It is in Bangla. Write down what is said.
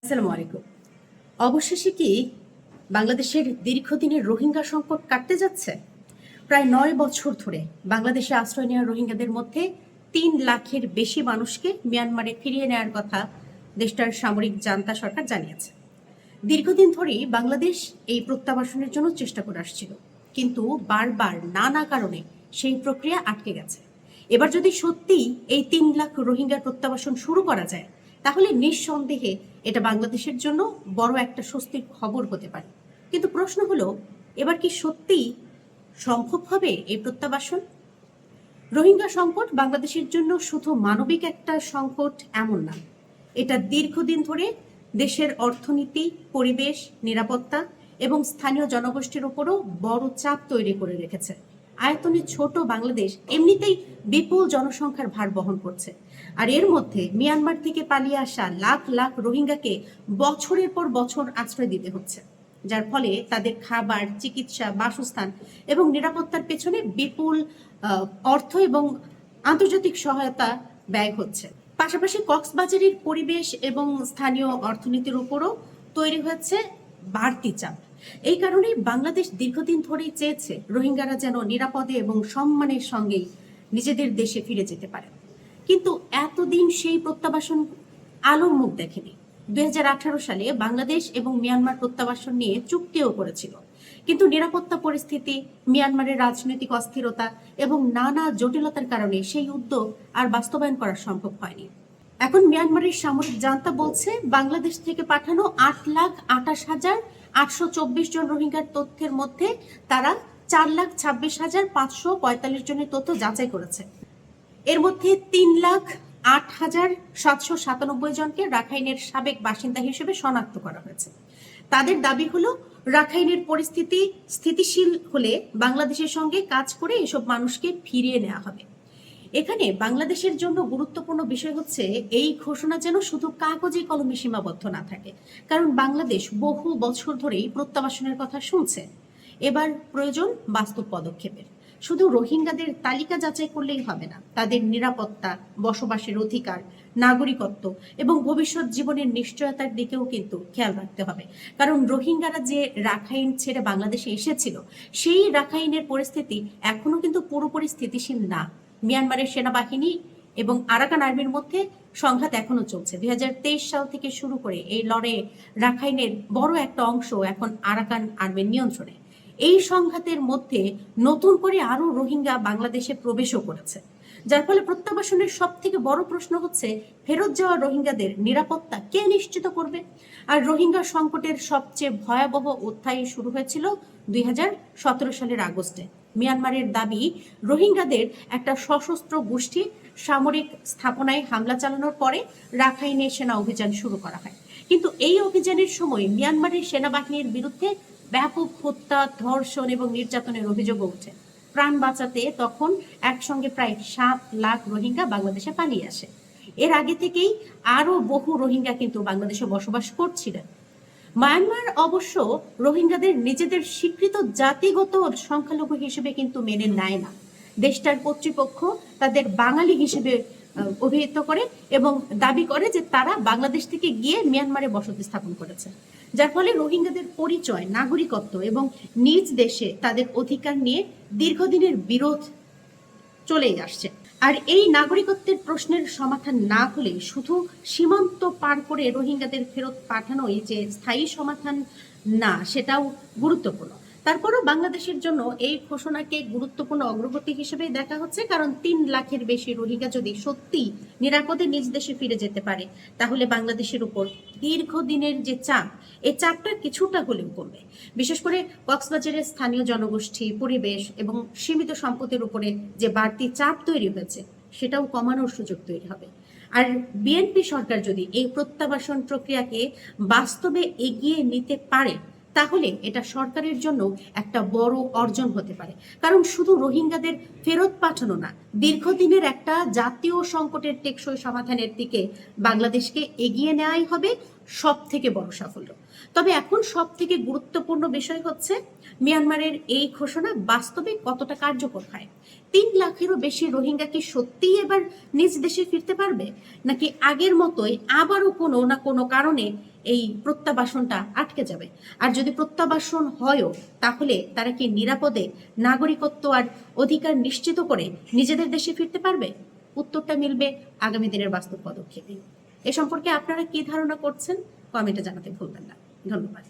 আসসালামু আলাইকুম। অবশেষে কি বাংলাদেশের দীর্ঘদিনের রোহিঙ্গা সংকট কাটতে যাচ্ছে? প্রায় ৯ বছর ধরে বাংলাদেশে আশ্রয় নেওয়া রোহিঙ্গাদের মধ্যে ৩ লাখের বেশি মানুষকে মিয়ানমারে ফিরিয়ে নেওয়ার কথা দেশটার সামরিক জান্তা সরকার জানিয়েছে। দীর্ঘদিন ধরেই বাংলাদেশ এই প্রত্যাবাসনের জন্য চেষ্টা করে আসছিল, কিন্তু বারবার নানা কারণে সেই প্রক্রিয়া আটকে গেছে। এবার যদি সত্যিই এই ৩ লাখ রোহিঙ্গার প্রত্যাবাসন শুরু করা যায়, তাহলে নিঃসন্দেহে এটা বাংলাদেশের জন্য বড় একটা স্বস্তির খবর হতে পারে। কিন্তু প্রশ্ন হলো, এবার কি সত্যিই সম্ভব হবে এই প্রত্যাবাসন? রোহিঙ্গা সংকট বাংলাদেশের জন্য শুধু মানবিক একটা সংকট এমন না, এটা দীর্ঘদিন ধরে দেশের অর্থনীতি, পরিবেশ, নিরাপত্তা এবং স্থানীয় জনগোষ্ঠীর উপরও বড় চাপ তৈরি করে রেখেছে। আয়তনে ছোট বাংলাদেশ এমনিতেই বিপুল জনসংখ্যার ভার বহন করছে, আর এর মধ্যে মিয়ানমার থেকে পালিয়ে আসা লাখ লাখ রোহিঙ্গাকে বছরের পর বছর আশ্রয় দিতে হচ্ছে, যার ফলে তাদের খাবার, চিকিৎসা, বাসস্থান এবং নিরাপত্তার পেছনে বিপুল অর্থ এবং আন্তর্জাতিক সহায়তা ব্যয় হচ্ছে। পাশাপাশি কক্সবাজারের পরিবেশ এবং স্থানীয় অর্থনীতির উপরও তৈরি হয়েছে বাড়তি চাপ। এই কারণেই বাংলাদেশ দীর্ঘদিন ধরেই চেয়েছে রোহিঙ্গারা যেন নিরাপদে এবং সম্মানের সঙ্গেই নিজেদের দেশে ফিরে যেতে পারে। কিন্তু এতদিন সেই প্রত্যাবাসন আলোর মুখ দেখেনি। ২০১৮ সালে বাংলাদেশ এবং মিয়ানমার প্রত্যাবাসন নিয়ে চুক্তিও করেছিল, কিন্তু নিরাপত্তা পরিস্থিতি, মিয়ানমারের রাজনৈতিক অস্থিরতা এবং নানা জটিলতার কারণে সেই উদ্যোগ আর বাস্তবায়ন করা সম্ভব হয়নি। এখন মিয়ানমারের সামরিক জান্তা বলছে, বাংলাদেশ থেকে পাঠানো ৮,২৮,৮২৪ জন রোহিঙ্গার তথ্যের মধ্যে তারা ৪,২৬,৫৪৫ জনের তথ্য যাচাই করেছে। এর মধ্যে ৩,০৮,৭৯৭ জনকে রাখাইনের সাবেক বাসিন্দা হিসেবে শনাক্ত করা হয়েছে। তাদের দাবি হলো, রাখাইনের পরিস্থিতি স্থিতিশীল হলে বাংলাদেশের সঙ্গে কাজ করে এসব মানুষকে ফিরিয়ে নেওয়া হবে। এখানে বাংলাদেশের জন্য গুরুত্বপূর্ণ বিষয় হচ্ছে, এই ঘোষণা যেন শুধু কাগজে কলমে সীমাবদ্ধ না থাকে, কারণ বাংলাদেশ বহু বছর ধরেই প্রত্যাবাসনের কথা শুনছে। এবার প্রয়োজন বাস্তব পদক্ষেপের। শুধু রোহিঙ্গাদের তালিকা যাচাই করলেই হবে না, তাদের নিরাপত্তা, বসবাসের অধিকার, নাগরিকত্ব এবং ভবিষ্যৎ জীবনের নিশ্চয়তার দিকেও কিন্তু খেয়াল রাখতে হবে। কারণ রোহিঙ্গারা যে রাখাইন ছেড়ে বাংলাদেশে এসেছিল, সেই রাখাইনের পরিস্থিতি এখনো কিন্তু পুরোপুরি স্থিতিশীল না। মিয়ানমারের সেনাবাহিনী এবং আরাকান আর্মির মধ্যে সংঘাত এখনো চলছে। ২০২৩ সাল থেকে শুরু করে এই লড়াইয়ে রাখাইনের বড় একটা অংশ এখন আরাকান আর্মির নিয়ন্ত্রণে। এই সংঘাতের মধ্যে নতুন করে আরো রোহিঙ্গা বাংলাদেশে প্রবেশও করেছে, যার ফলে প্রত্যাবাসনের সব থেকে বড় প্রশ্ন হচ্ছে, ফেরত যাওয়া রোহিঙ্গাদের নিরাপত্তা কে নিশ্চিত করবে? আর রোহিঙ্গা সংকটের সবচেয়ে ভয়াবহ অধ্যায় শুরু হয়েছিল ২০১৭ সালের আগস্টে। মিয়ানমারের দাবি, রোহিঙ্গাদের একটা সশস্ত্র গোষ্ঠী সামরিক স্থাপনায় হামলা চালানোর পরে রাখাইনে সেনা অভিযান শুরু করা হয়। কিন্তু এই অভিযানের সময় মিয়ানমারের সেনাবাহিনীর বিরুদ্ধে ব্যাপক হত্যা, ধর্ষণ এবং নির্যাতনের অভিযোগ ওঠে। প্রাণ বাঁচাতে তখন একসঙ্গে প্রায় ৭ লাখ রোহিঙ্গা বাংলাদেশে পালিয়ে আসে। এর আগে থেকেই আরো বহু রোহিঙ্গা কিন্তু বাংলাদেশে বসবাস করছিলেন। মায়ানমার অবশ্য রোহিঙ্গাদের নিজেদের স্বীকৃত জাতিগত সংখ্যালঘু হিসেবে কিন্তু মেনে নেয় না। দেশটার কর্তৃপক্ষ তাদের বাঙালি হিসেবে অভিহিত করে এবং দাবি করে যে তারা বাংলাদেশ থেকে গিয়ে মিয়ানমারে বসতি স্থাপন করেছে, যার ফলে রোহিঙ্গাদের পরিচয়, নাগরিকত্ব এবং নিজ দেশে তাদের অধিকার নিয়ে দীর্ঘদিনের বিরোধ চলেই আসছে। আর এই নাগরিকত্বের প্রশ্নের সমাধান না হলে শুধু সীমান্ত পার করে রোহিঙ্গাদের ফেরত পাঠানোই যে স্থায়ী সমাধান না, সেটাও গুরুত্বপূর্ণ। তারপরও বাংলাদেশের জন্য এই ঘোষণাকে গুরুত্বপূর্ণ অগ্রগতি হিসেবে দেখা হচ্ছে, কারণ ৩ লাখের বেশি রোহিঙ্গা যদি সত্যি নিরাপদে নিজ দেশে ফিরে যেতে পারে, তাহলে বাংলাদেশের উপর দীর্ঘদিনের যে চাপ, এই চাপটা কিছুটা হলেও কমবে। বিশেষ করে কক্সবাজারের স্থানীয় জনগোষ্ঠী, পরিবেশ এবং সীমিত সম্পদের উপরে যে বাড়তি চাপ তৈরি হয়েছে, সেটাও কমানোর সুযোগ তৈরি হবে। আর বিএনপি সরকার যদি এই প্রত্যাবাসন প্রক্রিয়াকে বাস্তবে এগিয়ে নিতে পারে, তাহলে এটা সরকারের জন্য একটা বড় অর্জন হতে পারে। কারণ শুধু রোহিঙ্গাদের ফেরত পাঠানো না, দীর্ঘদিনের একটা জাতীয় সংকটের টেকসই সমাধানের দিকে বাংলাদেশকে এগিয়ে নেওয়াই হবে সব থেকে বড় সাফল্য। তবে এখন সব থেকে গুরুত্বপূর্ণ বিষয় হচ্ছে, মিয়ানমারের এই ঘোষণা বাস্তবে কতটা কার্যকর হয়। 3 লাখেরও বেশি রোহিঙ্গা কি সত্যিই এবার নিজ দেশে ফিরতে পারবে, নাকি আগের মতোই আবারও কোনো না কোনো কারণে এই প্রত্যাবাসনটা আটকে যাবে? আর যদি প্রত্যাবাসন হয়ও, তাহলে তারা কি নিরাপদে নাগরিকত্ব আর অধিকার নিশ্চিত করে নিজেদের দেশে ফিরতে পারবে? উত্তরটা মিলবে আগামী দিনের বাস্তব পদক্ষেপে। এ সম্পর্কে আপনারা কি ধারণা করছেন কমেন্টে জানাতে ভুলবেন না। ধন্যবাদ।